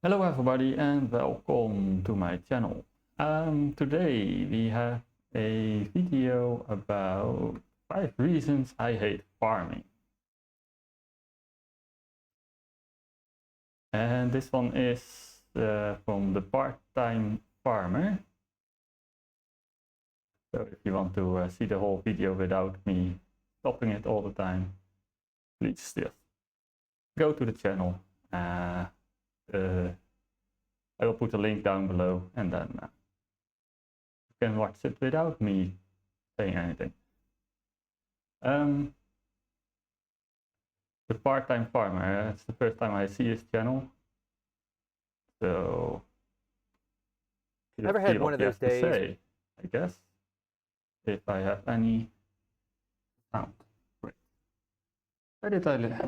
Hello everybody and welcome to my channel. Today we have a video about 5 reasons I hate farming. And this one is from the part-time farmer. So if you want to see the whole video without me stopping it all the time, please just go to the channel. I will put a link down below and then you can watch it without me saying anything. The part-time farmer, it's the first time I see his channel. So Never had one of those days. Say, I guess, if I have any sound. Great. Where did I live?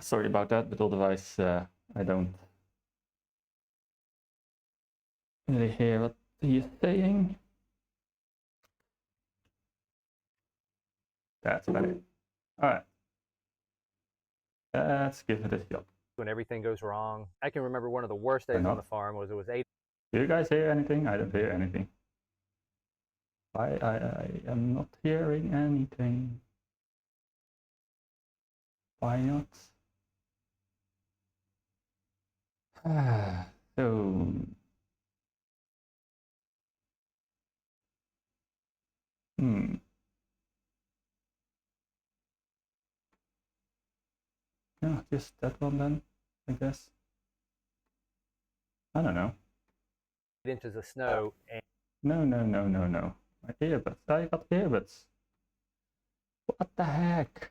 Sorry about that, but otherwise I don't really hear what he is saying. That's better. Alright. Let's give it a shot. When everything goes wrong. I can remember one of the worst days on the farm was it was 8. Do you guys hear anything? I don't hear anything. I am not hearing anything. Why not? So yeah, just that one then, I guess. I don't know. Inches of snow and No. My earbuds. I got earbuds. What the heck?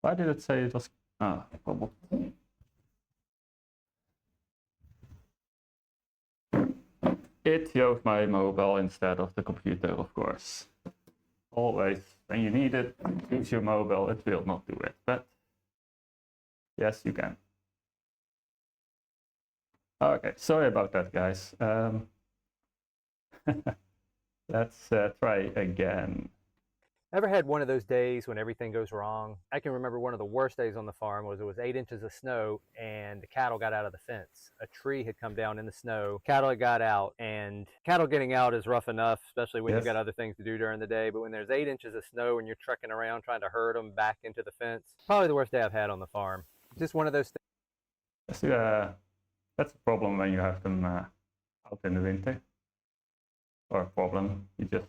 Why did it say it was problem? It chose my mobile instead of the computer, of course. Always, when you need it, use your mobile. It will not do it, but yes, you can. Okay, sorry about that, guys. Let's try again. Never had one of those days when everything goes wrong. I can remember one of the worst days on the farm was it was 8 inches of snow and the cattle got out of the fence. A tree had come down in the snow. Cattle had got out, and cattle getting out is rough enough, especially when you've got other things to do during the day. But when there's 8 inches of snow and you're trekking around trying to herd them back into the fence, probably the worst day I've had on the farm. Just one of those things. That's a problem when you have them out in the winter. Or a problem, you just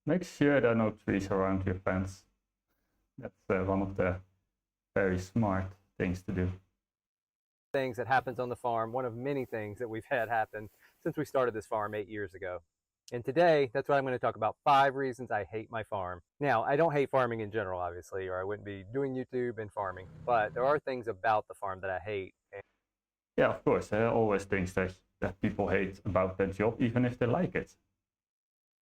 make sure there are no trees around your fence. That's one of the very smart things to do. Things that happens on the farm, one of many things that we've had happen since we started this farm 8 years ago. And today, that's what I'm going to talk about, 5 reasons I hate my farm. Now, I don't hate farming in general, obviously, or I wouldn't be doing YouTube and farming, but there are things about the farm that I hate. Yeah, of course, there are always things that people hate about their job, even if they like it.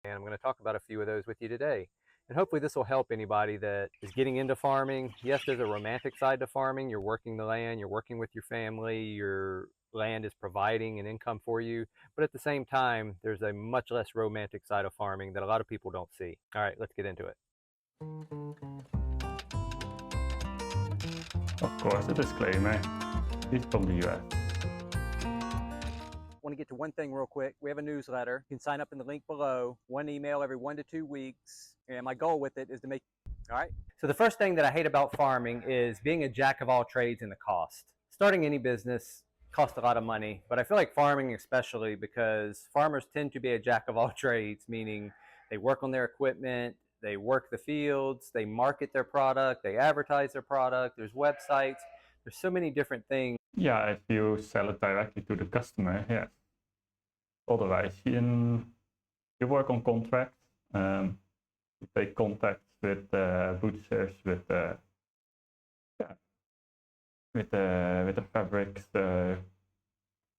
And I'm going to talk about a few of those with you today. And hopefully this will help anybody that is getting into farming. Yes, there's a romantic side to farming. You're working the land, you're working with your family, your land is providing an income for you. But at the same time, there's a much less romantic side of farming that a lot of people don't see. All right, let's get into it. Of course, a disclaimer. He's from the US. I want to get to one thing real quick. We have a newsletter. You can sign up in the link below. One email every 1 to 2 weeks. And my goal with it is to make, all right? So the first thing that I hate about farming is being a jack of all trades and the cost. Starting any business costs a lot of money, but I feel like farming especially because farmers tend to be a jack of all trades, meaning they work on their equipment, they work the fields, they market their product, they advertise their product, there's websites, there's so many different things. Yeah, if you sell it directly to the customer, yes. Otherwise, you work on contracts. You take contacts with butchers, with the fabrics,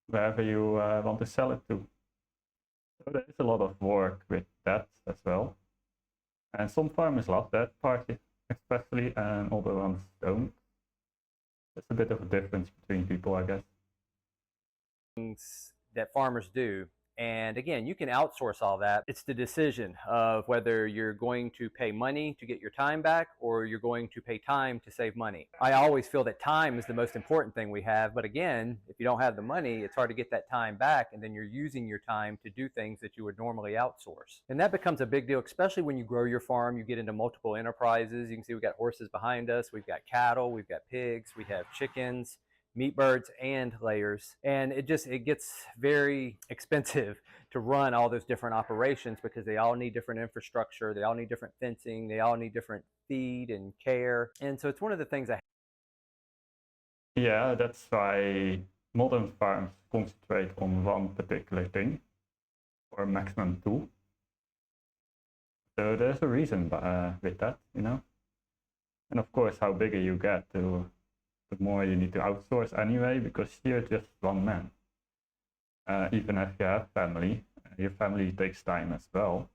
wherever you want to sell it to. So there is a lot of work with that as well. And some farmers love that part especially, and other ones don't. There's a bit of a difference between people, I guess. that farmers do. And again, you can outsource all that. It's the decision of whether you're going to pay money to get your time back or you're going to pay time to save money. I always feel that time is the most important thing we have. But again, if you don't have the money, it's hard to get that time back. And then you're using your time to do things that you would normally outsource. And that becomes a big deal, especially when you grow your farm, you get into multiple enterprises. You can see we've got horses behind us. We've got cattle, we've got pigs, we have chickens, meat birds, and layers. And it gets very expensive to run all those different operations because they all need different infrastructure, they all need different fencing, they all need different feed and care. And so it's one of the things Yeah, that's why modern farms concentrate on one particular thing, or maximum two. So there's a reason with that, you know. And of course, how bigger you get, the more you need to outsource anyway, because you're just one man. Even if you have family, your family takes time as well.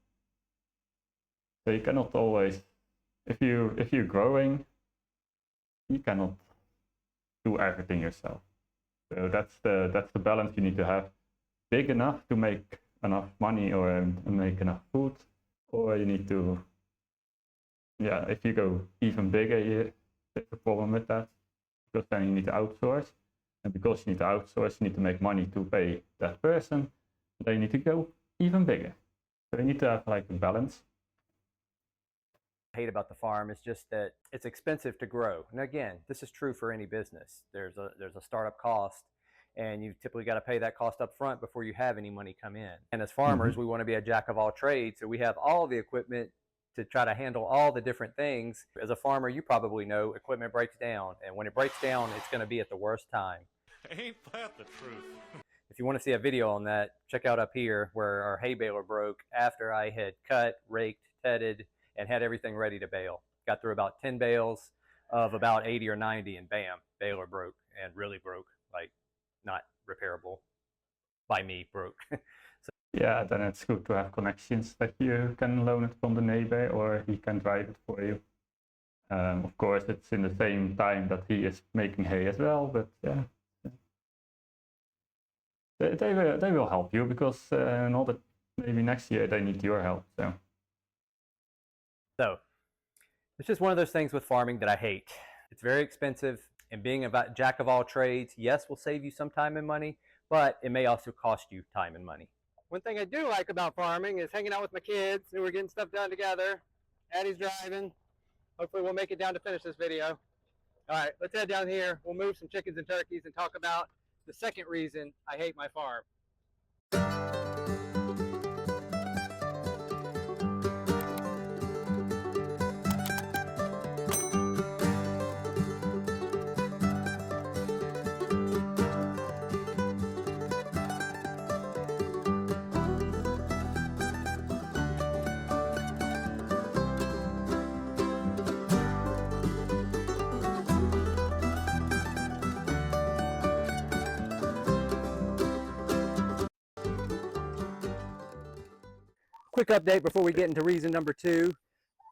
So you cannot always, if you're growing, you cannot do everything yourself. So that's the balance you need to have. Big enough to make enough money or make enough food, or you need to, yeah, if you go even bigger, there's a problem with that, because then you need to outsource. And because you need to outsource, you need to make money to pay that person. Then you need to go even bigger. So you need to have like a balance. hate about the farm is just that it's expensive to grow. And again, this is true for any business. There's a startup cost, and you typically got to pay that cost up front before you have any money come in. And as farmers, we want to be a jack of all trades, so we have all the equipment to try to handle all the different things. As a farmer, you probably know equipment breaks down, and when it breaks down, it's going to be at the worst time. Ain't that the truth? If you want to see a video on that, check out up here where our hay baler broke after I had cut, raked, tedded, and had everything ready to bale. Got through about 10 bales of about 80 or 90, and bam, baler broke, and really broke, like not repairable by me, broke. Yeah, then it's good to have connections that you can loan it from the neighbor, or he can drive it for you. Of course, it's in the same time that he is making hay as well, but yeah. They will help you, because not that maybe next year they need your help. So it's just one of those things with farming that I hate. It's very expensive, and being a jack of all trades, yes, will save you some time and money, but it may also cost you time and money. One thing I do like about farming is hanging out with my kids, and we're getting stuff done together. Addie's driving. Hopefully we'll make it down to finish this video. All right, let's head down here. We'll move some chickens and turkeys and talk about the second reason I hate my farm. Quick update before we get into reason number 2.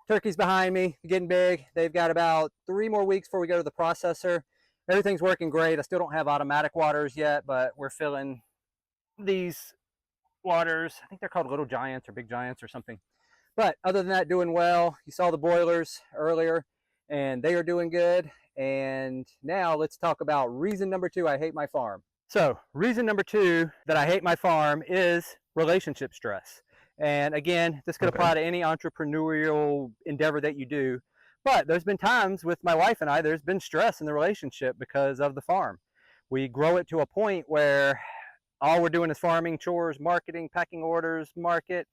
Turkey's behind me, getting big. They've got about 3 more weeks before we go to the processor. Everything's working great. I still don't have automatic waters yet, but we're filling these waters. I think they're called Little Giants or Big Giants or something. But other than that, doing well. You saw the boilers earlier, and they are doing good. And now let's talk about reason number 2 I hate my farm. So reason number 2 that I hate my farm is relationship stress. And again, this could apply to any entrepreneurial endeavor that you do. But there's been times with my wife and I, there's been stress in the relationship because of the farm. We grow it to a point where all we're doing is farming, chores, marketing, packing orders, market,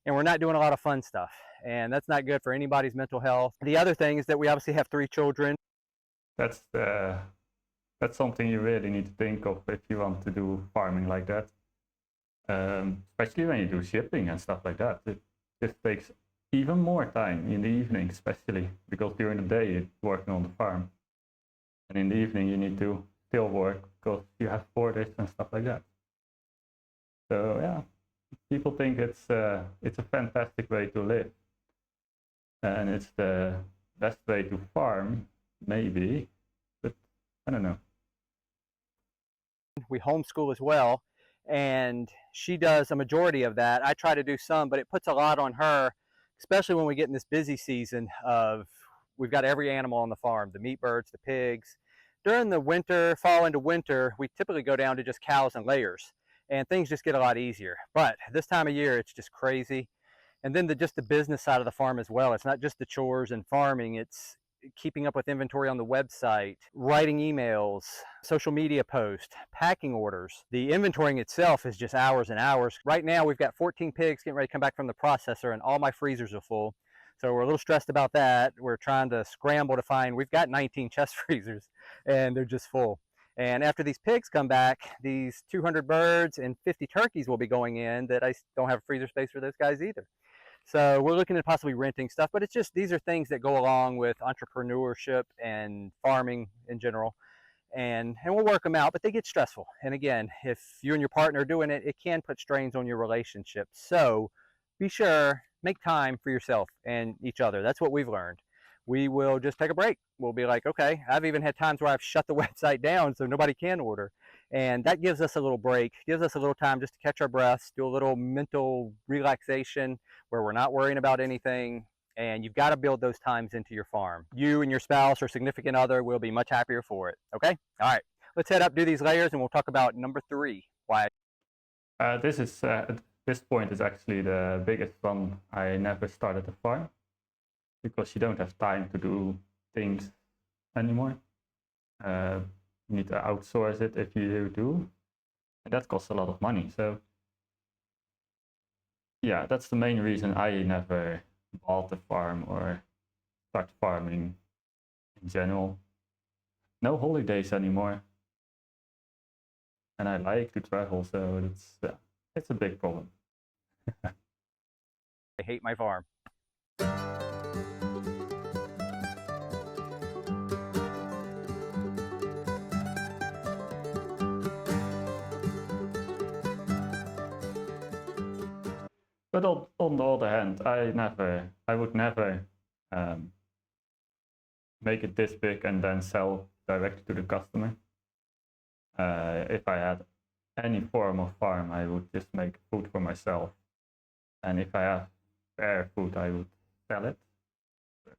and we're not doing a lot of fun stuff. And that's not good for anybody's mental health. The other thing is that we obviously have 3 children. That's something you really need to think of if you want to do farming like that. Especially when you do shipping and stuff like that. It just takes even more time in the evening, especially because during the day you're working on the farm, and in the evening you need to still work because you have orders and stuff like that. So yeah, people think it's a fantastic way to live, and it's the best way to farm, maybe, but I don't know. We homeschool as well. and she does a majority of that. I try to do some, but it puts a lot on her, especially when we get in this busy season of we've got every animal on the farm, the meat birds, the pigs. During the winter, fall into winter, we typically go down to just cows and layers, and things just get a lot easier. But this time of year, it's just crazy. And then just the business side of the farm as well. It's not just the chores and farming, it's keeping up with inventory on the website, writing emails, social media posts, packing orders. The inventorying itself is just hours and hours. Right now we've got 14 pigs getting ready to come back from the processor, and all my freezers are full. So we're a little stressed about that. We're trying to scramble to find, we've got 19 chest freezers and they're just full. And after these pigs come back, these 200 birds and 50 turkeys will be going in that I don't have freezer space for those guys either. So we're looking at possibly renting stuff, but it's just, these are things that go along with entrepreneurship and farming in general. And we'll work them out, but they get stressful. And again, if you and your partner are doing it, it can put strains on your relationship. So be sure, make time for yourself and each other. That's what we've learned. We will just take a break. We'll be like, okay, I've even had times where I've shut the website down so nobody can order. And that gives us a little break, gives us a little time just to catch our breaths, do a little mental relaxation where we're not worrying about anything. And you've got to build those times into your farm. You and your spouse or significant other will be much happier for it. Okay? All right. Let's head up, do these layers, and we'll talk about number 3. Why? This point is actually the biggest one. I never started a farm because you don't have time to do things anymore. You need to outsource it if you do, and that costs a lot of money. So yeah, that's the main reason I never bought a farm or start farming in general. No holidays anymore, and I like to travel, so it's a big problem. I hate my farm. But on the other hand, I would never make it this big and then sell directly to the customer. If I had any form of farm, I would just make food for myself. And if I have spare food, I would sell it. But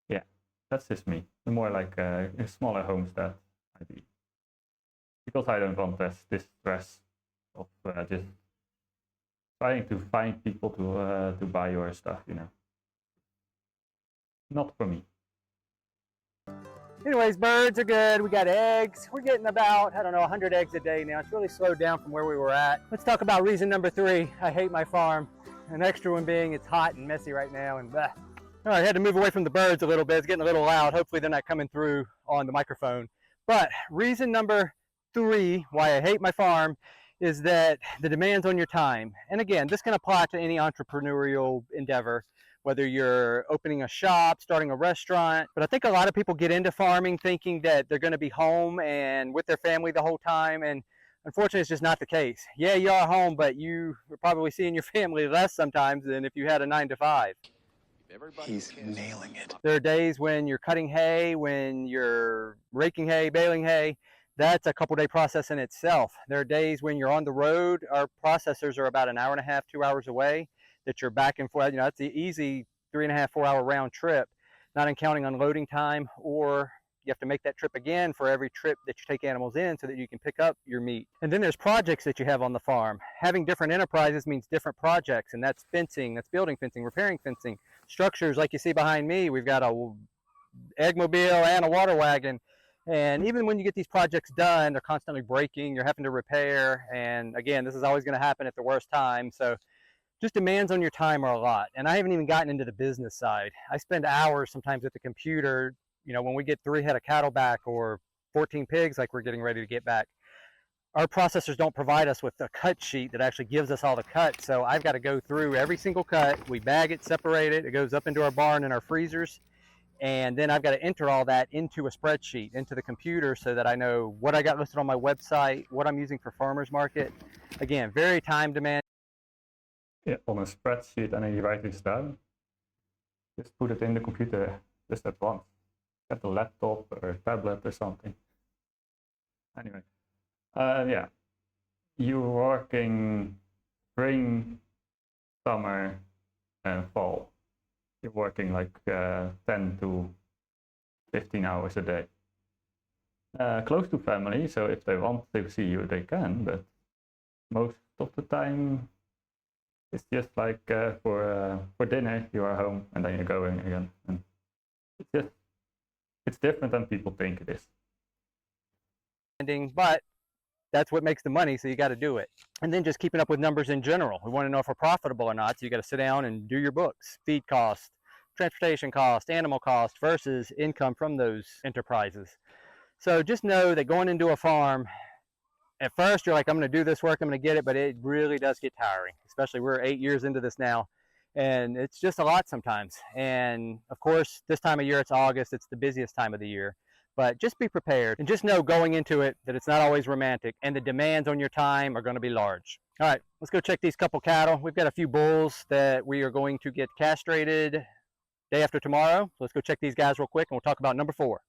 yeah, that's just me. More like a smaller homestead, maybe. Because I don't want this stress of just trying to find people to buy your stuff, you know. Not for me. Anyways, birds are good. We got eggs. We're getting about, I don't know, 100 eggs a day now. It's really slowed down from where we were at. Let's talk about reason number 3. I hate my farm. An extra one being it's hot and messy right now, and blah. All right, I had to move away from the birds a little bit. It's getting a little loud. Hopefully they're not coming through on the microphone. But reason number 3 why I hate my farm is that the demands on your time. And again, this can apply to any entrepreneurial endeavor, whether you're opening a shop, starting a restaurant. But I think a lot of people get into farming thinking that they're going to be home and with their family the whole time. And unfortunately, it's just not the case. Yeah, you are home, but you are probably seeing your family less sometimes than if you had a 9 to 5. He's nailing it. There are days when you're cutting hay, when you're raking hay, baling hay. That's a couple-day process in itself. There are days when you're on the road. Our processors are about an hour and a half, 2 hours away, that you're back and forth. You know, it's the easy 3.5, 4 hour round trip, not counting unloading time, or you have to make that trip again for every trip that you take animals in so that you can pick up your meat. And then there's projects that you have on the farm. Having different enterprises means different projects, and that's fencing, that's building fencing, repairing fencing, structures like you see behind me. We've got a eggmobile and a water wagon. And even when you get these projects done, they're constantly breaking, you're having to repair. And again, this is always going to happen at the worst time. So just demands on your time are a lot. And I haven't even gotten into the business side. I spend hours sometimes at the computer, you know, when we get 3 head of cattle back or 14 pigs like we're getting ready to get back. Our processors don't provide us with a cut sheet that actually gives us all the cuts. So I've got to go through every single cut. We bag it, separate it. It goes up into our barn and our freezers. And then I've got to enter all that into a spreadsheet, into the computer, so that I know what I got listed on my website, what I'm using for farmers market. Again, very time demanding. Yeah, on a spreadsheet, and then you write this down. Just put it in the computer just at once. Get a laptop or a tablet or something. Anyway, yeah, you're working spring, summer, and fall. You're working like 10 to 15 hours a day. Close to family, so if they want to see you, they can, but most of the time it's just like for dinner you are home and then you're going again. And it's different than people think it is. But that's what makes the money, so you got to do it. And then just keeping up with numbers in general. We want to know if we're profitable or not, so you got to sit down and do your books. Feed cost, transportation cost, animal cost versus income from those enterprises. So just know that going into a farm, at first you're like, I'm going to do this work, I'm going to get it, but it really does get tiring. Especially we're 8 years into this now, and it's just a lot sometimes. And of course, this time of year, it's August, it's the busiest time of the year. But just be prepared and just know going into it that it's not always romantic and the demands on your time are going to be large. All right, let's go check these couple cattle. We've got a few bulls that we are going to get castrated day after tomorrow. So let's go check these guys real quick and we'll talk about number 4.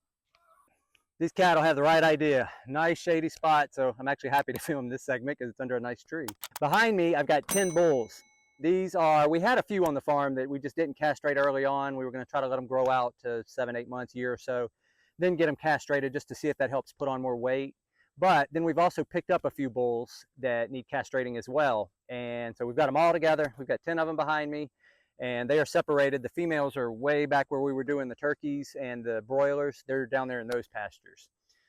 These cattle have the right idea. Nice shady spot, so I'm actually happy to film this segment because it's under a nice tree. Behind me, I've got 10 bulls. These are, we had a few on the farm that we just didn't castrate early on. We were going to try to let them grow out to 7-8 months, year or so, then get them castrated just to see if that helps put on more weight. But then we've also picked up a few bulls that need castrating as well. And so we've got them all together. We've got 10 of them behind me. And they are separated. The females are way back where we were doing the turkeys, and the broilers, they're down there in those pastures.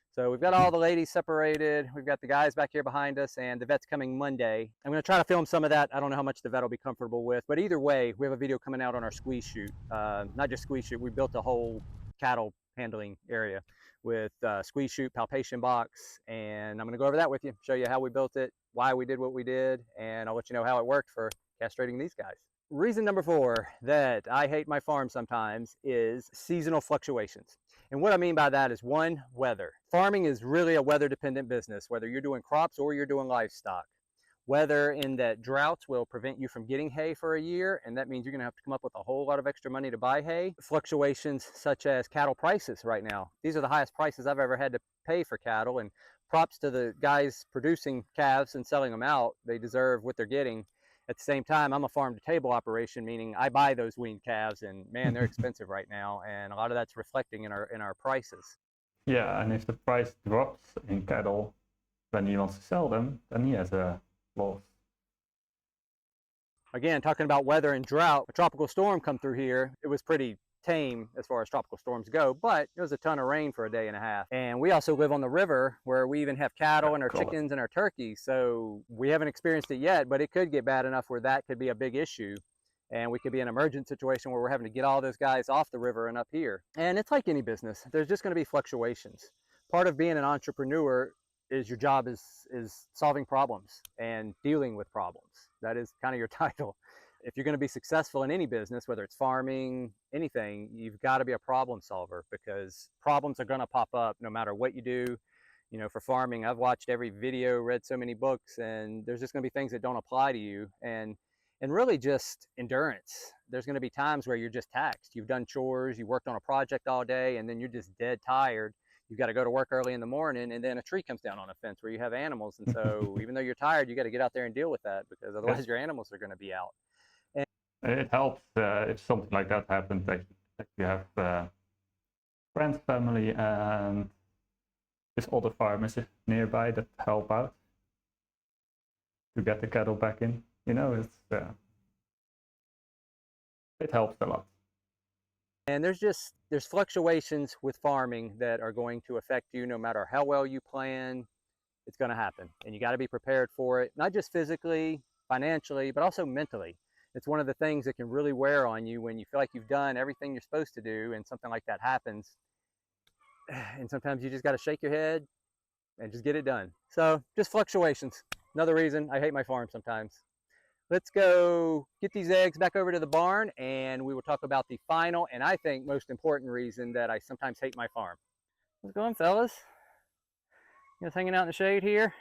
So we've got all the ladies separated. We've got the guys back here behind us, and the vet's coming Monday. I'm going to try to film some of that. I don't know how much the vet will be comfortable with, but either way, we have a video coming out on our squeeze chute. Not just squeeze chute, we built a whole cattle handling area with squeeze chute, palpation box, and I'm going to go over that with you, show you how we built it, why we did what we did, and I'll let you know how it worked for castrating these guys. Reason number 4 that I hate my farm sometimes is seasonal fluctuations. And what I mean by that is, 1, weather. Farming is really a weather dependent business, whether you're doing crops or you're doing livestock. Weather in that droughts will prevent you from getting hay for a year, and that means you're going to have to come up with a whole lot of extra money to buy hay. Fluctuations such as cattle prices right now. These are the highest prices I've ever had to pay for cattle, and props to the guys producing calves and selling them out. They deserve what they're getting. At the same time, I'm a farm-to-table operation, meaning I buy those weaned calves, and man, they're expensive right now, and a lot of that's reflecting in our prices. Yeah, and if the price drops in cattle when he wants to sell them, then he has a loss. Again, talking about weather and drought, a tropical storm come through here. It was pretty tame as far as tropical storms go, but it was a ton of rain for a day and a half. And we also live on the river where we even have cattle and our chickens and our turkeys. So we haven't experienced it yet, but it could get bad enough where that could be a big issue. And we could be in an emergent situation where we're having to get all those guys off the river and up here. And it's like any business. There's just going to be fluctuations. Part of being an entrepreneur is your job is solving problems and dealing with problems. That is kind of your title. If you're going to be successful in any business, whether it's farming, anything, you've got to be a problem solver, because problems are going to pop up no matter what you do. You know, for farming, I've watched every video, read so many books, and there's just going to be things that don't apply to you. And really just endurance. There's going to be times where you're just taxed. You've done chores, you worked on a project all day, and then you're just dead tired. You've got to go to work early in the morning, and then a tree comes down on a fence where you have animals. And so even though you're tired, you got to get out there and deal with that, because otherwise your animals are going to be out. It helps if something like that happens, that you have friends, family, and there's other farmers nearby that help out to get the cattle back in. You know, it helps a lot. And there's fluctuations with farming that are going to affect you no matter how well you plan. It's going to happen, and you got to be prepared for it, not just physically, financially, but also mentally. It's one of the things that can really wear on you when you feel like you've done everything you're supposed to do and something like that happens. And sometimes you just got to shake your head and just get it done. So just fluctuations. Another reason I hate my farm sometimes. Let's go get these eggs back over to the barn, and we will talk about the final and I think most important reason that I sometimes hate my farm. What's going on, fellas? You guys hanging out in the shade here?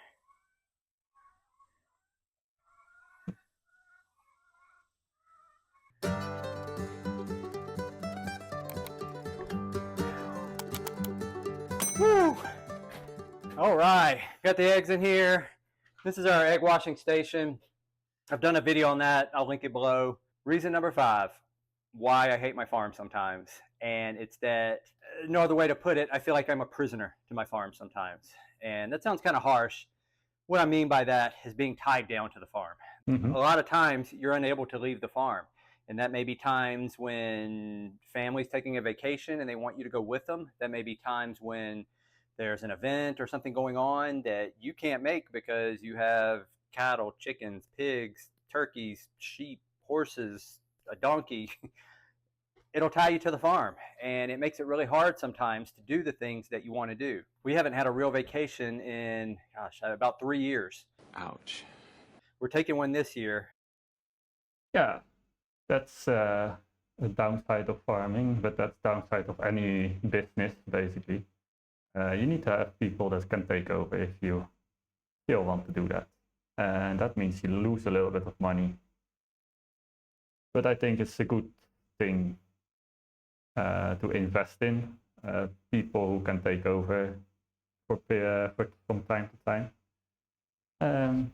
Woo! All right, got the eggs in here. This is our egg washing station. I've done a video on that. I'll link it below. Reason number 5, why I hate my farm sometimes. And it's that, no other way to put it, I feel like I'm a prisoner to my farm sometimes. And that sounds kind of harsh. What I mean by that is being tied down to the farm. Mm-hmm. A lot of times you're unable to leave the farm. And that may be times when family's taking a vacation and they want you to go with them. That may be times when there's an event or something going on that you can't make because you have cattle, chickens, pigs, turkeys, sheep, horses, a donkey. It'll tie you to the farm, and it makes it really hard sometimes to do the things that you want to do. We haven't had a real vacation in, about 3 years. Ouch. We're taking one this year. Yeah, that's a downside of farming, but that's downside of any business, basically. You need to have people that can take over if you still want to do that. And that means you lose a little bit of money. But I think it's a good thing to invest in people who can take over from time to time.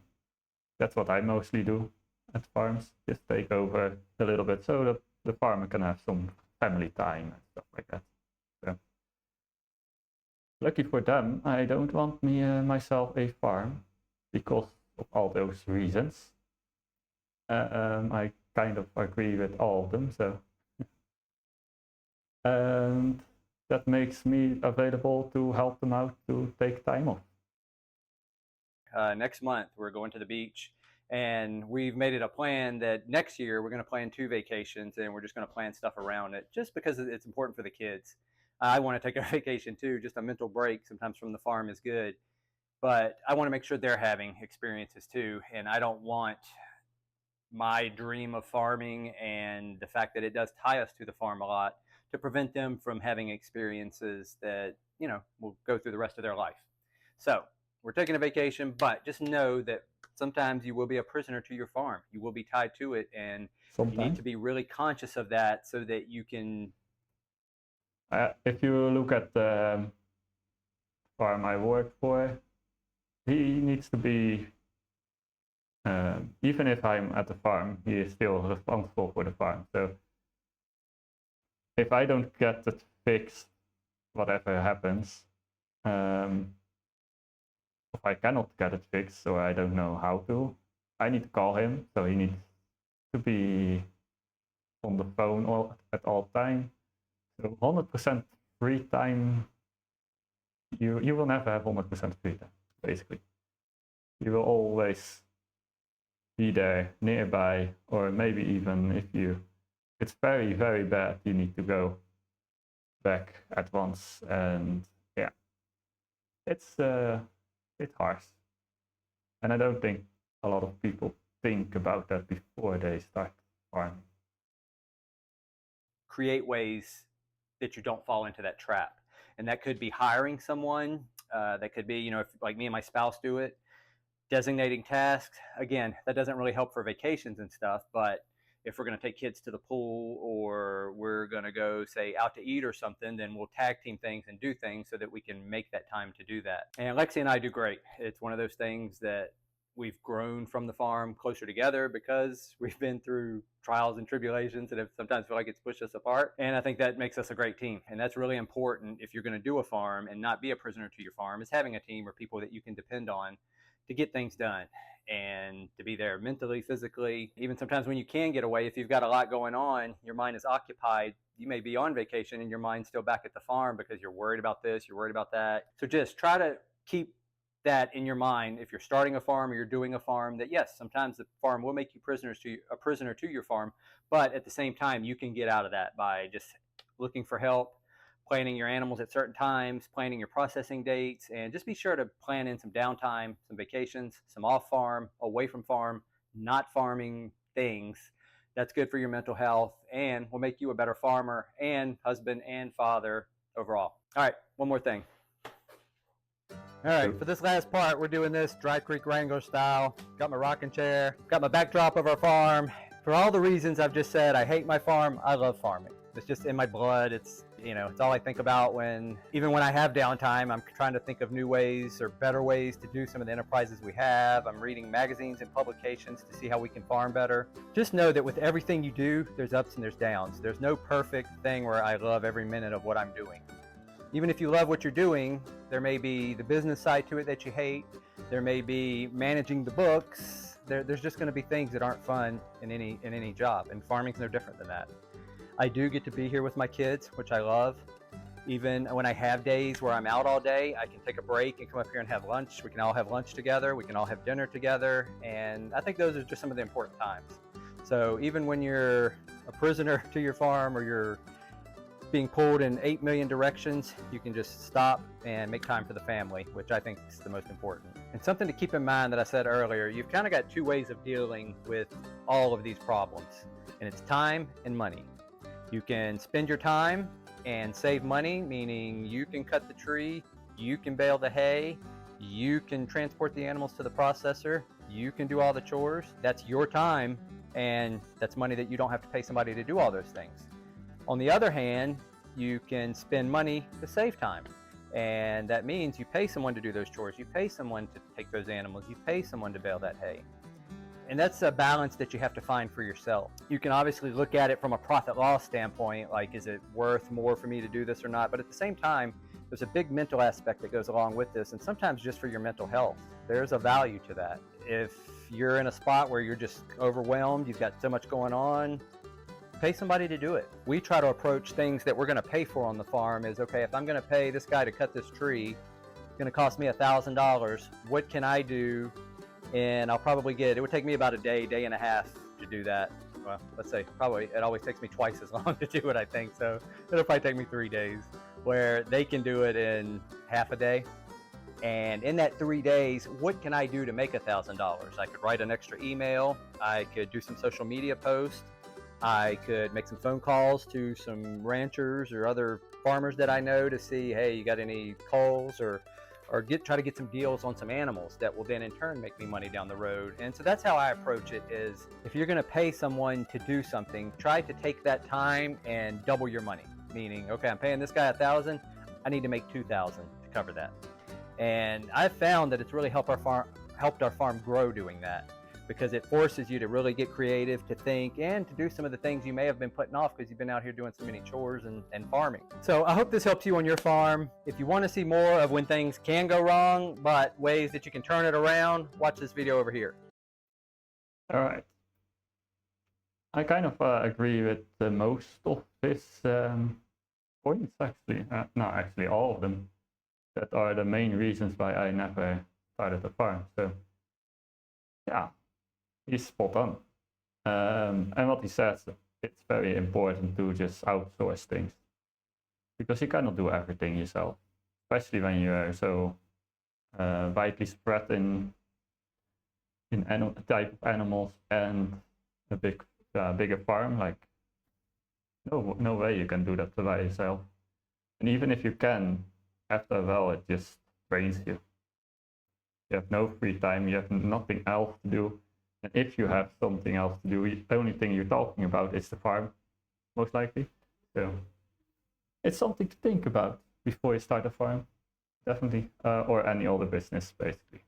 That's what I mostly do at farms, just take over a little bit so that the farmer can have some family time and stuff like that. So, lucky for them, I don't want myself a farm because of all those reasons. I kind of agree with all of them, so. And that makes me available to help them out to take time off. Next month, we're going to the beach, and we've made it a plan that next year we're going to plan 2 vacations, and we're just going to plan stuff around it just because it's important for the kids. I want to take a vacation too, just a mental break sometimes from the farm is good, but I want to make sure they're having experiences too, and I don't want my dream of farming and the fact that it does tie us to the farm a lot to prevent them from having experiences that, will go through the rest of their life. So we're taking a vacation, but just know that sometimes you will be a prisoner to your farm. You will be tied to it, and you need to be really conscious of that so that you can. If you look at the farm I work for, he needs to be, even if I'm at the farm, he is still responsible for the farm. So if I don't get it fixed, whatever happens, if I cannot get it fixed, so I don't know how to, I need to call him. So he needs to be on the phone at all time. So 100% free time, you will never have 100% free time, basically. You will always be there nearby, or maybe even if it's very, very bad, you need to go back at once. And yeah, it's harsh. And I don't think a lot of people think about that before they start farming. Create ways that you don't fall into that trap. And that could be hiring someone. That could be, if like me and my spouse do it, designating tasks. Again, that doesn't really help for vacations and stuff, but if we're going to take kids to the pool or we're going to go, say, out to eat or something, then we'll tag team things and do things so that we can make that time to do that. And Lexi and I do great. It's one of those things that we've grown from the farm closer together because we've been through trials and tribulations and have sometimes feel like it's pushed us apart. And I think that makes us a great team. And that's really important if you're going to do a farm and not be a prisoner to your farm, is having a team or people that you can depend on to get things done and to be there mentally, physically. Even sometimes when you can get away, if you've got a lot going on, your mind is occupied. You may be on vacation and your mind's still back at the farm because you're worried about this, you're worried about that. So just try to keep that in your mind if you're starting a farm or you're doing a farm, that yes, sometimes the farm will make you a prisoner to your farm, but at the same time, you can get out of that by just looking for help, planning your animals at certain times, planning your processing dates, and just be sure to plan in some downtime, some vacations, some off farm, away from farm, not farming things. That's good for your mental health and will make you a better farmer and husband and father overall. All right, one more thing. All right, for this last part, we're doing this Dry Creek Wrangler style. Got my rocking chair, got my backdrop of our farm. For all the reasons I've just said, I hate my farm, I love farming. It's just in my blood. It's You know, it's all I think about even when I have downtime. I'm trying to think of new ways or better ways to do some of the enterprises we have. I'm reading magazines and publications to see how we can farm better. Just know that with everything you do, there's ups and there's downs. There's no perfect thing where I love every minute of what I'm doing. Even if you love what you're doing, there may be the business side to it that you hate. There may be managing the books. There's just going to be things that aren't fun in any job, and farming's no different than that. I do get to be here with my kids, which I love. Even when I have days where I'm out all day, I can take a break and come up here and have lunch. We can all have lunch together. We can all have dinner together. And I think those are just some of the important times. So even when you're a prisoner to your farm or you're being pulled in 8 million directions, you can just stop and make time for the family, which I think is the most important. And something to keep in mind that I said earlier, you've kind of got two ways of dealing with all of these problems, and it's time and money. You can spend your time and save money, meaning you can cut the tree, you can bale the hay, you can transport the animals to the processor, you can do all the chores. That's your time, and that's money that you don't have to pay somebody to do all those things. On the other hand, you can spend money to save time. And that means you pay someone to do those chores, you pay someone to take those animals, you pay someone to bale that hay. And that's a balance that you have to find for yourself. You can obviously look at it from a profit loss standpoint, like is it worth more for me to do this or not? But at the same time, there's a big mental aspect that goes along with this, and sometimes just for your mental health. There's a value to that. If you're in a spot where you're just overwhelmed, you've got so much going on, pay somebody to do it. We try to approach things that we're gonna pay for on the farm is, okay, if I'm gonna pay this guy to cut this tree, it's gonna cost me $1,000. What can I do? And I'll probably it would take me about a day and a half to do that. Well, let's say probably it always takes me twice as long to do it, I think. So it'll probably take me 3 days, where they can do it in half a day. And in that 3 days, what can I do to make $1,000? I could write an extra email. I could do some social media posts. I could make some phone calls to some ranchers or other farmers that I know to see, hey, you got any calls, or try to get some deals on some animals that will then in turn make me money down the road. And so that's how I approach it is, if you're gonna pay someone to do something, try to take that time and double your money. Meaning, okay, I'm paying this guy $1,000, I need to make $2,000 to cover that. And I've found that it's really helped our farm grow doing that, because it forces you to really get creative, to think, and to do some of the things you may have been putting off because you've been out here doing so many chores and farming. So I hope this helps you on your farm. If you want to see more of when things can go wrong, but ways that you can turn it around, watch this video over here. All right. I kind of agree with most of his points, actually. No, actually all of them. That are the main reasons why I never started a farm. So, yeah. He's spot on. And what he says, it's very important to just outsource things, because you cannot do everything yourself, especially when you are so widely spread in type of animals and a bigger farm. Like, no way you can do that by yourself. And even if you can, after a while it just drains you. You have no free time. You have nothing else to do. And if you have something else to do, the only thing you're talking about is the farm, most likely. So it's something to think about before you start a farm, definitely, or any other business, basically.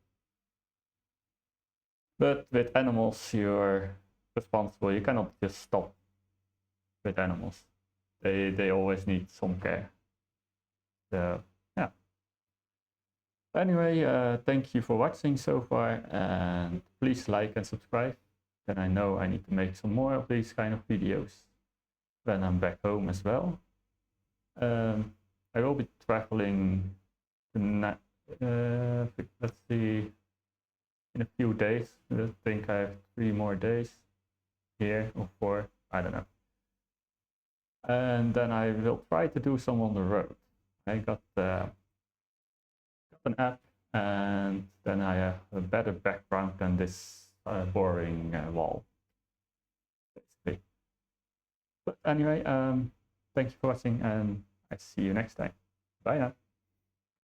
But with animals, you're responsible. You cannot just stop with animals. They always need some care. So yeah. Anyway, thank you for watching so far, and please like and subscribe. Then I know I need to make some more of these kind of videos when I'm back home as well. I will be traveling let's see, in a few days. I think I have 3 more days here, or 4, I don't know. And then I will try to do some on the road. I got an app, and then I have a better background than this boring wall, basically. But anyway, thank you for watching, and I see you next time. Bye now.